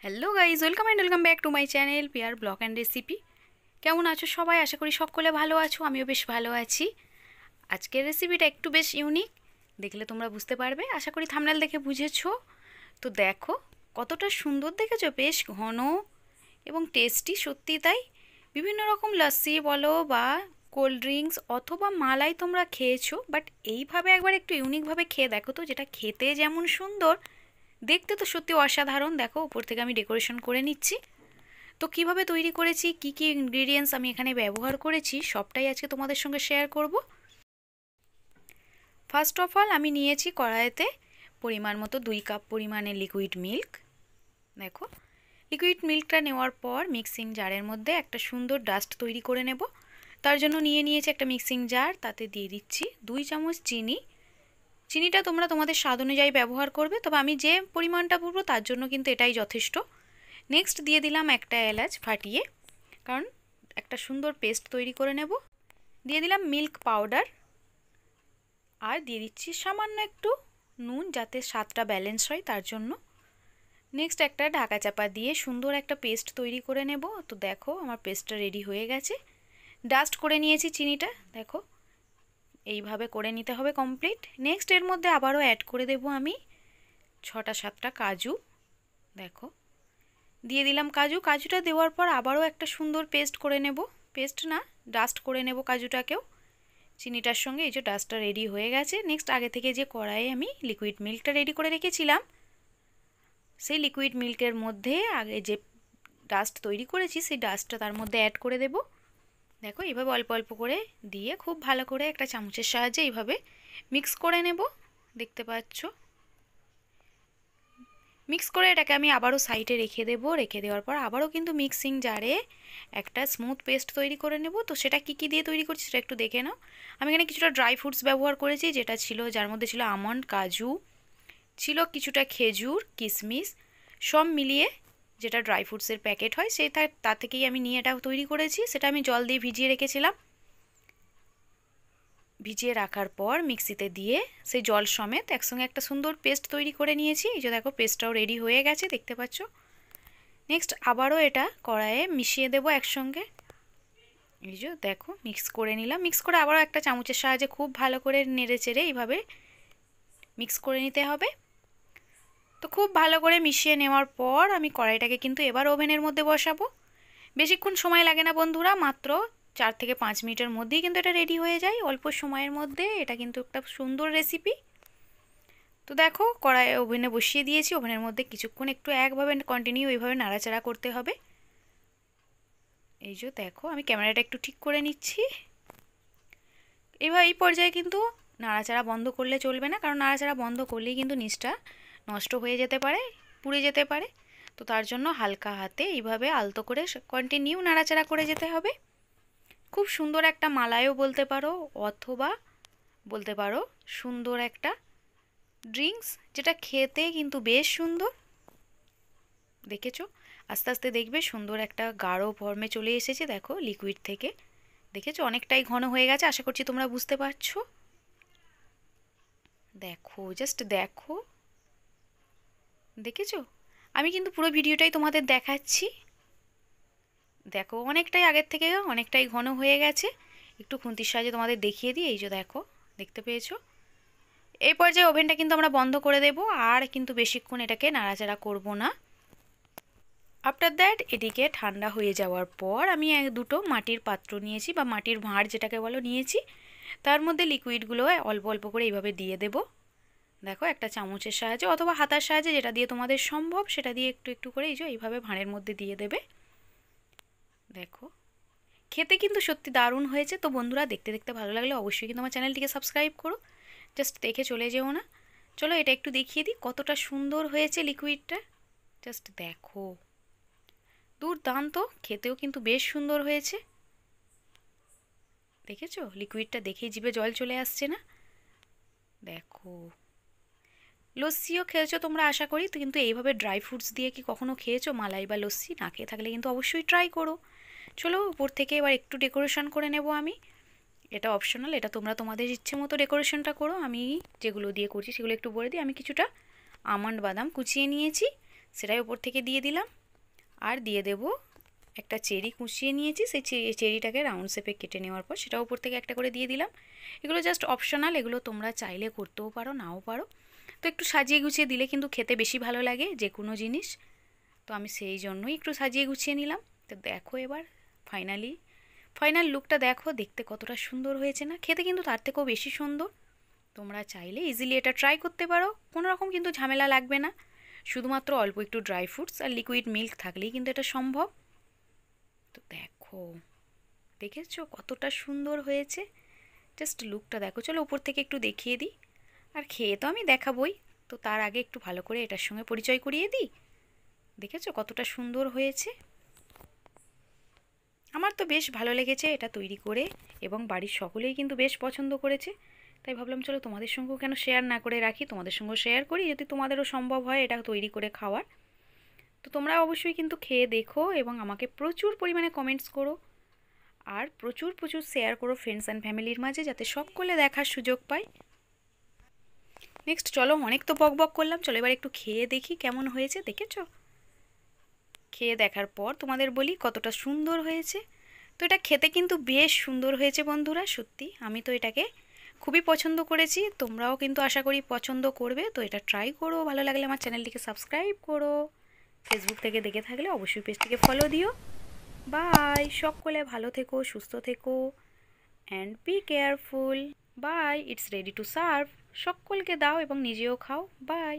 Hello guys, welcome back to my channel Piyar blog and recipe. কেমন আছো সবাই? আশা করি সকলে ভালো আছো, আমিও বেশ ভালো আছি। আজকের রেসিপিটা একটু বেশ ইউনিক, দেখলে তোমরা বুঝতে পারবে। আশা করি থাম্বনেল দেখে বুঝেছো। তো দেখো কতটা সুন্দর, দেখেছো? বেশ ঘন এবং টেস্টি, সত্যি তাই। বিভিন্ন রকম লস্যি বলো বা কোল্ড ড্রিঙ্কস অথবা মালাই তোমরা খেয়েছো, বাট এইভাবে একবার একটু ইউনিকভাবে খেয়ে দেখো তো, যেটা খেতে যেমন সুন্দর, দেখতে তো সত্যি অসাধারণ। দেখো উপর থেকে আমি ডেকোরেশন করে নিচ্ছি। তো কিভাবে তৈরি করেছি, কি কি ইনগ্রেডিয়েন্টস আমি এখানে ব্যবহার করেছি, সবটাই আজকে তোমাদের সঙ্গে শেয়ার করব। ফার্স্ট অফ অল আমি নিয়েছি কড়াইতে পরিমাণ মতো 2 কাপ পরিমাণে লিকুইড মিল্ক। দেখো লিকুইড মিল্কটা নেওয়ার পর মিক্সিং জারের মধ্যে একটা সুন্দর ডাস্ট তৈরি করে নেব। তার জন্য নিয়েছি একটা মিক্সিং জার, তাতে দিয়ে দিচ্ছি 2 চামচ চিনি। চিনিটা তোমরা তোমাদের স্বাদ অনুযায়ী ব্যবহার করবে, তবে আমি যে পরিমাণটা বলবো তার জন্য কিন্তু এটাই যথেষ্ট। নেক্সট দিয়ে দিলাম একটা এলাচ ফাটিয়ে, কারণ একটা সুন্দর পেস্ট তৈরি করে নেব। দিয়ে দিলাম মিল্ক পাউডার, আর দিয়ে দিচ্ছি সামান্য একটু নুন, যাতে স্বাদটা ব্যালেন্স হয় তার জন্য। নেক্সট একটা ঢাকা চাপা দিয়ে সুন্দর একটা পেস্ট তৈরি করে নেব। তো দেখো আমার পেস্টটা রেডি হয়ে গেছে। ডাস্ট করে নিয়েছি চিনিটা, দেখো এইভাবে করে নিতে হবে কমপ্লিট। নেক্সট এর মধ্যে আবারও অ্যাড করে দেব আমি 6টা 7টা কাজু। দেখো দিয়ে দিলাম কাজু। কাজুটা দেওয়ার পর আবারও একটা সুন্দর পেস্ট করে নেব, পেস্ট না ডাস্ট করে নেব কাজুটাকেও চিনিটার সঙ্গে। এই যে ডাস্টটা রেডি হয়ে গেছে। নেক্সট আগে থেকে যে কড়াইয়ে আমি লিকুইড মিল্কটা রেডি করে রেখেছিলাম, সেই লিকুইড মিল্কের মধ্যে আগে যে ডাস্ট তৈরি করেছি সেই ডাস্টটা তার মধ্যে অ্যাড করে দেব। দেখো এইভাবে অল্প অল্প করে দিয়ে খুব ভালো করে একটা চামচের সাহায্যে এইভাবে মিক্স করে নেব। দেখতে পাচ্ছ, মিক্স করে এটাকে আমি আবারও সাইডে রেখে দেবো। রেখে দেওয়ার পর আবারও কিন্তু মিক্সিং জারে একটা স্মুথ পেস্ট তৈরি করে নেব। তো সেটা কি কি দিয়ে তৈরি করছি সেটা একটু দেখে নাও। আমি এখানে কিছুটা ড্রাই ফ্রুটস ব্যবহার করেছি, যেটা ছিল, যার মধ্যে ছিল আমন্ড, কাজু, ছিল কিছুটা খেজুর, কিশমিশ, সব মিলিয়ে যেটা ড্রাই ফ্রুটসের প্যাকেট হয় সেটা, তা থেকেই আমি নিয়ে এটা তৈরি করেছি। সেটা আমি জল দিয়ে ভিজিয়ে রেখেছিলাম। ভিজিয়ে রাখার পর মিক্সিতে দিয়ে সেই জল সমেত একসঙ্গে একটা সুন্দর পেস্ট তৈরি করে নিয়েছি। এই যে দেখো পেস্টটাও রেডি হয়ে গেছে, দেখতে পাচ্ছ। নেক্সট আবারও এটা কড়াইয়ে মিশিয়ে দেবো একসঙ্গে। এই যে দেখো মিক্স করে নিলাম। মিক্স করে আবারও একটা চামচের সাহায্যে খুব ভালো করে নেড়ে চেড়ে এইভাবে মিক্স করে নিতে হবে। তো খুব ভালো করে মিশিয়ে নেওয়ার পর আমি কড়াইটাকে কিন্তু এবার ওভেনের মধ্যে বসাবো। বেশিক্ষণ সময় লাগে না বন্ধুরা, মাত্র 4 থেকে 5 মিনিটের মধ্যেই কিন্তু এটা রেডি হয়ে যায়। অল্প সময়ের মধ্যে এটা কিন্তু একটা সুন্দর রেসিপি। তো দেখো কড়াই ওভেনে বসিয়ে দিয়েছি। ওভেনের মধ্যে কিছুক্ষণ একটু একভাবে কন্টিনিউ এইভাবে নাড়াচাড়া করতে হবে। এই যে দেখো আমি ক্যামেরাটা একটু ঠিক করে নিচ্ছি। এই পর্যায়ে কিন্তু নাড়াচাড়া বন্ধ করলে চলবে না, কারণ নাড়াচাড়া বন্ধ করলেই কিন্তু নিচটা নষ্ট হয়ে যেতে পারে, পুড়ে যেতে পারে। তো তার জন্য হালকা হাতে এইভাবে আলতো করে কন্টিনিউ নাড়াচাড়া করে যেতে হবে। খুব সুন্দর একটা মালাইও বলতে পারো, অথবা বলতে পারো সুন্দর একটা ড্রিঙ্কস, যেটা খেতে কিন্তু বেশ সুন্দর। দেখেছো আস্তে আস্তে দেখবে সুন্দর একটা গাঢ় ফর্মে চলে এসেছে। দেখো লিকুইড থেকে, দেখেছো অনেকটাই ঘন হয়ে গেছে। আশা করছি তোমরা বুঝতে পারছো। দেখো জাস্ট দেখো, দেখেছো? আমি কিন্তু পুরো ভিডিওটাই তোমাদের দেখাচ্ছি। দেখো অনেকটাই আগের থেকে অনেকটাই ঘন হয়ে গেছে। একটু খুন্তির সাহায্যে তোমাদের দেখিয়ে দিই। এই যে দেখো, দেখতে পেয়েছো? এই পর্যায়ে ওভেনটা কিন্তু আমরা বন্ধ করে দেব, আর কিন্তু বেশিক্ষণ এটাকে নাড়াচাড়া করব না। আফটার দ্যাট এদিকে ঠান্ডা হয়ে যাওয়ার পর আমি দুটো মাটির পাত্র নিয়েছি, বা মাটির ভাঁড় যেটাকে বলো নিয়েছি। তার মধ্যে লিকুইডগুলো অল্প অল্প করে এইভাবে দিয়ে দেব। দেখো একটা চামচের সাহায্যে অথবা হাতার সাহায্যে, যেটা দিয়ে তোমাদের সম্ভব সেটা দিয়ে একটু একটু করে এই যে এইভাবে ভাঁড়ের মধ্যে দিয়ে দেবে। দেখো খেতে কিন্তু সত্যি দারুণ হয়েছে। তো বন্ধুরা দেখতে দেখতে ভালো লাগলে অবশ্যই কিন্তু আমার চ্যানেলটিকে সাবস্ক্রাইব করো, জাস্ট দেখে চলে যেও না। চলো এটা একটু দেখিয়ে দিই কতটা সুন্দর হয়েছে লিকুইডটা। জাস্ট দেখো, দুর্দান্ত, খেতেও কিন্তু বেশ সুন্দর হয়েছে। দেখেছো লিকুইডটা দেখেই জিভে জল চলে আসছে না? দেখো লস্যিও খেয়েছো তোমরা আশা করি। তো কিন্তু এইভাবে ড্রাই ফ্রুটস দিয়ে কি কখনো খেয়েছো মালাই বা লস্যি? না খেয়ে থাকলে কিন্তু অবশ্যই ট্রাই করো। চলো উপর থেকে এবার একটু ডেকোরেশন করে নেব আমি। এটা অপশনাল, এটা তোমরা তোমাদের ইচ্ছে মতো ডেকোরেশনটা করো। আমি যেগুলো দিয়ে করছি সেগুলো একটু বলে দিই। আমি কিছুটা আমন্ড বাদাম কুচিয়ে নিয়েছি, সেটাই ওপর থেকে দিয়ে দিলাম। আর দিয়ে দেব একটা চেরি কুচিয়ে নিয়েছি, সেই চেরিটাকে রাউন্ড শেপে কেটে নেওয়ার পর সেটা উপর থেকে একটা করে দিয়ে দিলাম। এগুলো জাস্ট অপশনাল, এগুলো তোমরা চাইলে করতেও পারো নাও পারো। তো একটু সাজিয়ে গুছিয়ে দিলে কিন্তু খেতে বেশি ভালো লাগে যে কোনো জিনিস। তো আমি সেই জন্যই একটু সাজিয়ে গুছিয়ে নিলাম। তো দেখো এবার ফাইনাল লুকটা দেখো, দেখতে কতটা সুন্দর হয়েছে না? খেতে কিন্তু তার থেকেও বেশি সুন্দর। তোমরা চাইলে ইজিলি এটা ট্রাই করতে পারো, কোনো রকম কিন্তু ঝামেলা লাগবে না। শুধুমাত্র অল্প একটু ড্রাই ফ্রুটস আর লিকুইড মিল্ক থাকলেই কিন্তু এটা সম্ভব। তো দেখো, দেখেছো কতটা সুন্দর হয়েছে? জাস্ট লুকটা দেখো। চলো উপর থেকে একটু দেখিয়ে দিই। আর খেয়ে তো আমি দেখাবই, তো তার আগে একটু ভালো করে এটার সঙ্গে পরিচয় করিয়ে দিই। দেখেছো কতটা সুন্দর হয়েছে? আমার তো বেশ ভালো লেগেছে এটা তৈরি করে, এবং বাড়ির সকলেই কিন্তু বেশ পছন্দ করেছে। তাই ভাবলাম চলো তোমাদের সঙ্গেও কেন শেয়ার না করে রাখি, তোমাদের সঙ্গেও শেয়ার করি যদি তোমাদেরও সম্ভব হয় এটা তৈরি করে খাওয়ার। তো তোমরা অবশ্যই কিন্তু খেয়ে দেখো এবং আমাকে প্রচুর পরিমাণে কমেন্টস করো, আর প্রচুর প্রচুর শেয়ার করো ফ্রেন্ডস অ্যান্ড ফ্যামিলির মাঝে, যাতে সকলে দেখার সুযোগ পায়। নেক্সট চলো, অনেক তো বক বক করলাম, চলো এবার একটু খেয়ে দেখি কেমন হয়েছে। দেখেছো? খেয়ে দেখার পর তোমাদের বলি কতটা সুন্দর হয়েছে। তো এটা খেতে কিন্তু বেশ সুন্দর হয়েছে বন্ধুরা, সত্যি আমি তো এটাকে খুবই পছন্দ করেছি। তোমরাও কিন্তু আশা করি পছন্দ করবে। তো এটা ট্রাই করো, ভালো লাগলে আমার চ্যানেলটিকে সাবস্ক্রাইব করো। ফেসবুক থেকে দেখে থাকলে অবশ্যই পেজটিকে ফলো দিও। বাই, সকলে ভালো থেকো, সুস্থ থেকো, and be careful. Bye, it's ready to serve. সকলকে দাও এবং নিজেও খাও। বাই।